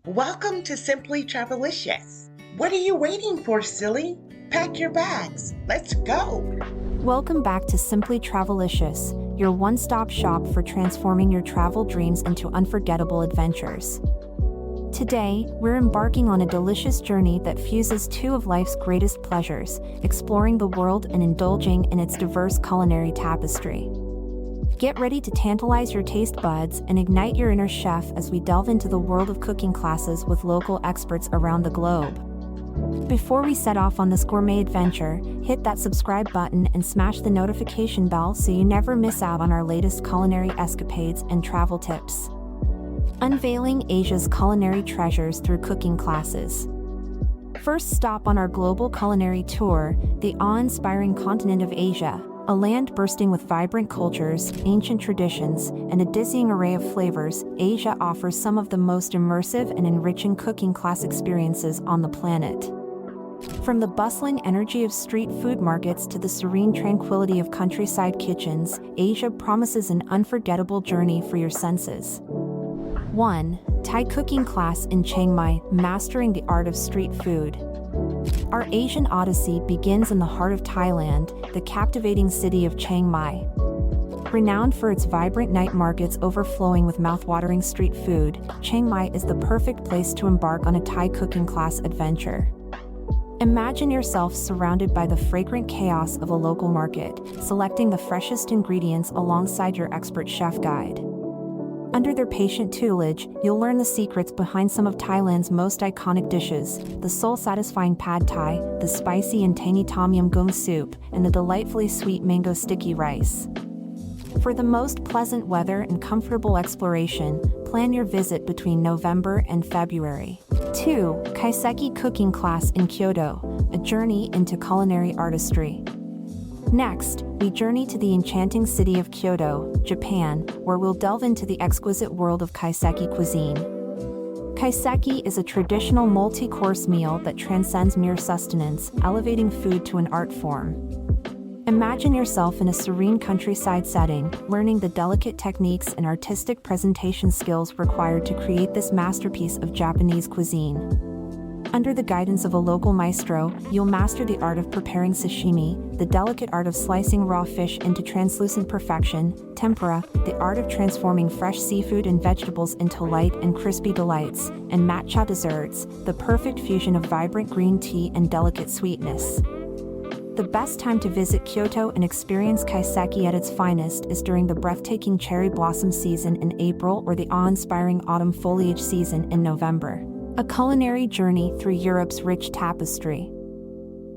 Welcome to Simply Travelicious. What are you waiting for, silly? Pack your bags. Let's go. Welcome back to Simply Travelicious, your one-stop shop for transforming your travel dreams into unforgettable adventures. Today, we're embarking on a delicious journey that fuses two of life's greatest pleasures, exploring the world and indulging in its diverse culinary tapestry. Get ready to tantalize your taste buds and ignite your inner chef as we delve into the world of cooking classes with local experts around the globe. Before we set off on this gourmet adventure, hit that subscribe button and smash the notification bell so you never miss out on our latest culinary escapades and travel tips. Unveiling Asia's culinary treasures through cooking classes. First stop on our global culinary tour, the awe-inspiring continent of Asia. A land bursting with vibrant cultures, ancient traditions, and a dizzying array of flavors, Asia offers some of the most immersive and enriching cooking class experiences on the planet. From the bustling energy of street food markets to the serene tranquility of countryside kitchens, Asia promises an unforgettable journey for your senses. 1. Thai cooking class in Chiang Mai, mastering the art of street food. Our Asian odyssey begins in the heart of Thailand, the captivating city of Chiang Mai. Renowned for its vibrant night markets overflowing with mouth-watering street food, Chiang Mai is the perfect place to embark on a Thai cooking class adventure. Imagine yourself surrounded by the fragrant chaos of a local market, selecting the freshest ingredients alongside your expert chef guide. Under their patient tutelage, you'll learn the secrets behind some of Thailand's most iconic dishes, the soul-satisfying pad thai, the spicy and tangy tom yum goong soup, and the delightfully sweet mango sticky rice. For the most pleasant weather and comfortable exploration, plan your visit between November and February. 2. Kaiseki cooking class in Kyoto, a journey into culinary artistry. Next, we journey to the enchanting city of Kyoto, Japan, where we'll delve into the exquisite world of kaiseki cuisine. Kaiseki is a traditional multi-course meal that transcends mere sustenance, elevating food to an art form. Imagine yourself in a serene countryside setting, learning the delicate techniques and artistic presentation skills required to create this masterpiece of Japanese cuisine. Under the guidance of a local maestro, you'll master the art of preparing sashimi, the delicate art of slicing raw fish into translucent perfection, tempura, the art of transforming fresh seafood and vegetables into light and crispy delights, and matcha desserts, the perfect fusion of vibrant green tea and delicate sweetness. The best time to visit Kyoto and experience kaiseki at its finest is during the breathtaking cherry blossom season in April or the awe-inspiring autumn foliage season in November. A culinary journey through Europe's rich tapestry.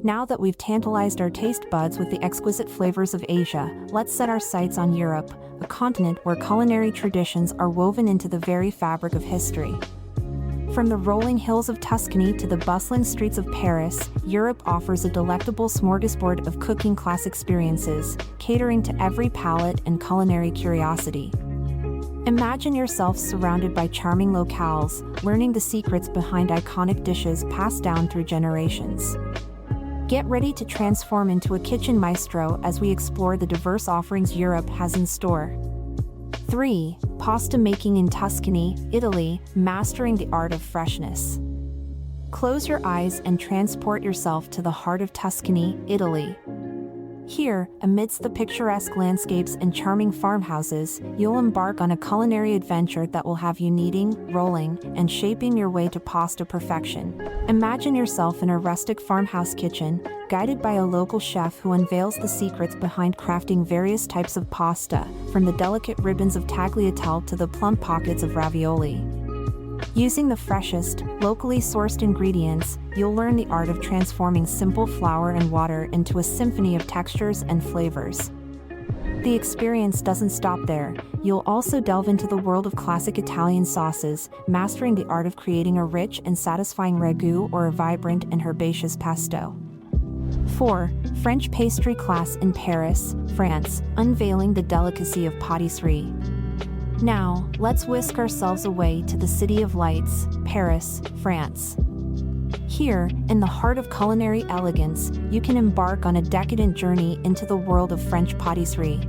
Now that we've tantalized our taste buds with the exquisite flavors of Asia, let's set our sights on Europe, a continent where culinary traditions are woven into the very fabric of history. From the rolling hills of Tuscany to the bustling streets of Paris, Europe offers a delectable smorgasbord of cooking class experiences, catering to every palate and culinary curiosity. Imagine yourself surrounded by charming locales, learning the secrets behind iconic dishes passed down through generations. Get ready to transform into a kitchen maestro as we explore the diverse offerings Europe has in store. 3. Pasta making in Tuscany, Italy, mastering the art of freshness. Close your eyes and transport yourself to the heart of Tuscany, Italy. Here, amidst the picturesque landscapes and charming farmhouses, you'll embark on a culinary adventure that will have you kneading, rolling, and shaping your way to pasta perfection. Imagine yourself in a rustic farmhouse kitchen, guided by a local chef who unveils the secrets behind crafting various types of pasta, from the delicate ribbons of tagliatelle to the plump pockets of ravioli. Using the freshest, locally sourced ingredients, you'll learn the art of transforming simple flour and water into a symphony of textures and flavors. The experience doesn't stop there. You'll also delve into the world of classic Italian sauces, mastering the art of creating a rich and satisfying ragu or a vibrant and herbaceous pesto. 4. French pastry class in Paris, France, unveiling the delicacy of pâtisserie. Now, let's whisk ourselves away to the City of Lights, Paris, France. Here, in the heart of culinary elegance, you can embark on a decadent journey into the world of French pâtisserie.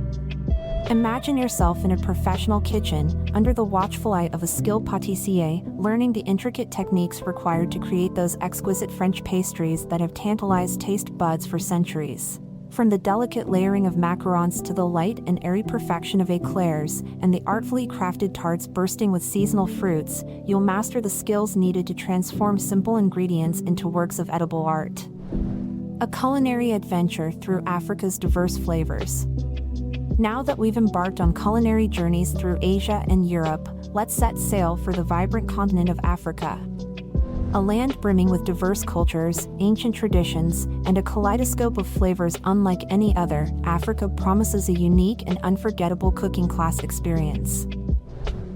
Imagine yourself in a professional kitchen, under the watchful eye of a skilled pâtissier, learning the intricate techniques required to create those exquisite French pastries that have tantalized taste buds for centuries. From the delicate layering of macarons to the light and airy perfection of eclairs, and the artfully crafted tarts bursting with seasonal fruits, you'll master the skills needed to transform simple ingredients into works of edible art. A culinary adventure through Africa's diverse flavors. Now that we've embarked on culinary journeys through Asia and Europe, let's set sail for the vibrant continent of Africa. A land brimming with diverse cultures, ancient traditions, and a kaleidoscope of flavors unlike any other, Africa promises a unique and unforgettable cooking class experience.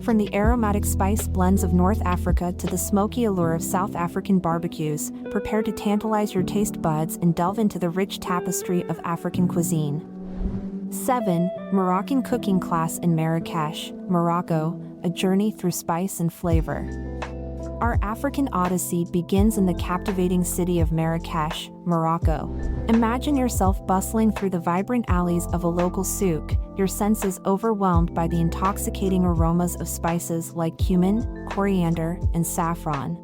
From the aromatic spice blends of North Africa to the smoky allure of South African barbecues, prepare to tantalize your taste buds and delve into the rich tapestry of African cuisine. 7. Moroccan Cooking Class in Marrakesh, Morocco, a journey through spice and flavor. Our African odyssey begins in the captivating city of Marrakesh, Morocco. Imagine yourself bustling through the vibrant alleys of a local souk, your senses overwhelmed by the intoxicating aromas of spices like cumin, coriander, and saffron.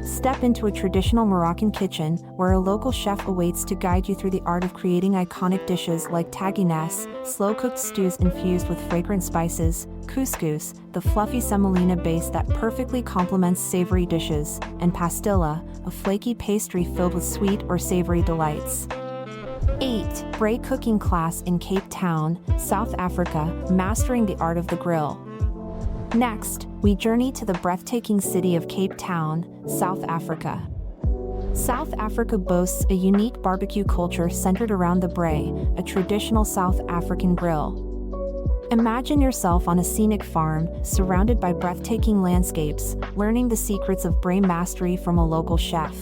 Step into a traditional Moroccan kitchen, where a local chef awaits to guide you through the art of creating iconic dishes like tagines, slow-cooked stews infused with fragrant spices, couscous, the fluffy semolina base that perfectly complements savory dishes, and pastilla, a flaky pastry filled with sweet or savory delights. 8. Braai Cooking Class in Cape Town, South Africa, mastering the art of the grill. Next, we journey to the breathtaking city of Cape Town, South Africa. South Africa boasts a unique barbecue culture centered around the braai, a traditional South African grill. Imagine yourself on a scenic farm, surrounded by breathtaking landscapes, learning the secrets of braai mastery from a local chef.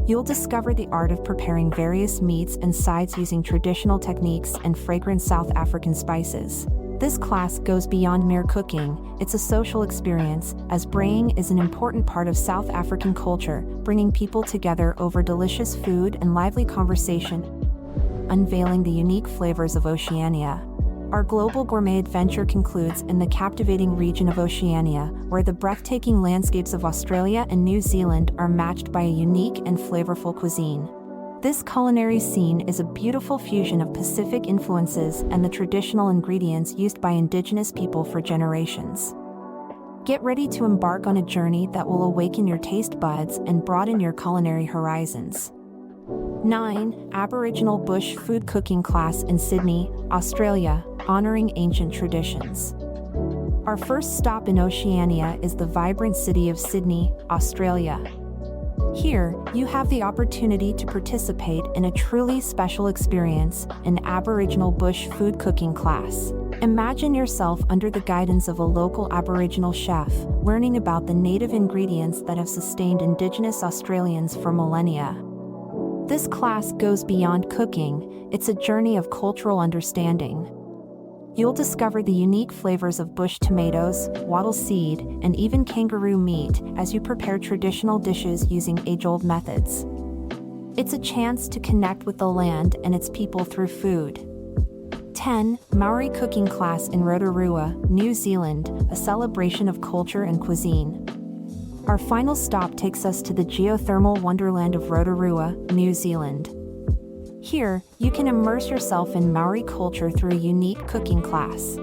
You'll discover the art of preparing various meats and sides using traditional techniques and fragrant South African spices. This class goes beyond mere cooking, it's a social experience, as braaiing is an important part of South African culture, bringing people together over delicious food and lively conversation. Unveiling the unique flavors of Oceania. Our global gourmet adventure concludes in the captivating region of Oceania, where the breathtaking landscapes of Australia and New Zealand are matched by a unique and flavorful cuisine. This culinary scene is a beautiful fusion of Pacific influences and the traditional ingredients used by indigenous people for generations. Get ready to embark on a journey that will awaken your taste buds and broaden your culinary horizons. 9. Aboriginal Bush Food Cooking Class in Sydney, Australia, honoring ancient traditions. Our first stop in Oceania is the vibrant city of Sydney, Australia. Here, you have the opportunity to participate in a truly special experience, an Aboriginal bush food cooking class. Imagine yourself under the guidance of a local Aboriginal chef, learning about the native ingredients that have sustained Indigenous Australians for millennia. This class goes beyond cooking, it's a journey of cultural understanding. You'll discover the unique flavors of bush tomatoes, wattle seed, and even kangaroo meat as you prepare traditional dishes using age-old methods. It's a chance to connect with the land and its people through food. 10. Maori Cooking Class in Rotorua, New Zealand, a celebration of culture and cuisine. Our final stop takes us to the geothermal wonderland of Rotorua, New Zealand. Here, you can immerse yourself in Maori culture through a unique cooking class.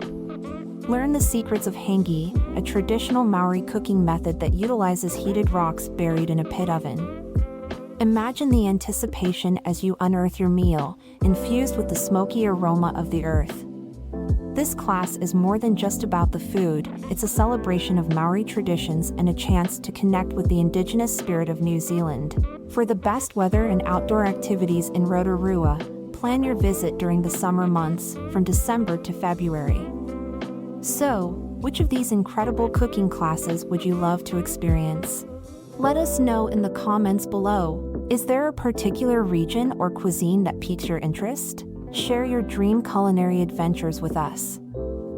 Learn the secrets of 𝐒𝐤𝐻𝐸, a traditional Maori cooking method that utilizes heated rocks buried in a pit oven. Imagine the anticipation as you unearth your meal, infused with the smoky aroma of the earth. This class is more than just about the food, it's a celebration of Maori traditions and a chance to connect with the indigenous spirit of New Zealand. For the best weather and outdoor activities in Rotorua, plan your visit during the summer months, from December to February. So, which of these incredible cooking classes would you love to experience? Let us know in the comments below. Is there a particular region or cuisine that piques your interest? Share your dream culinary adventures with us.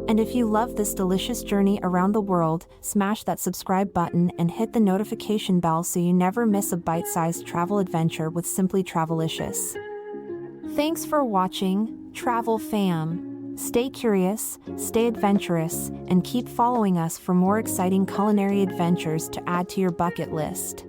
And if you love this delicious journey around the world, smash that subscribe button and hit the notification bell so you never miss a bite-sized travel adventure with Simply Travelicious. Thanks for watching, Travel Fam. Stay curious, stay adventurous, and keep following us for more exciting culinary adventures to add to your bucket list.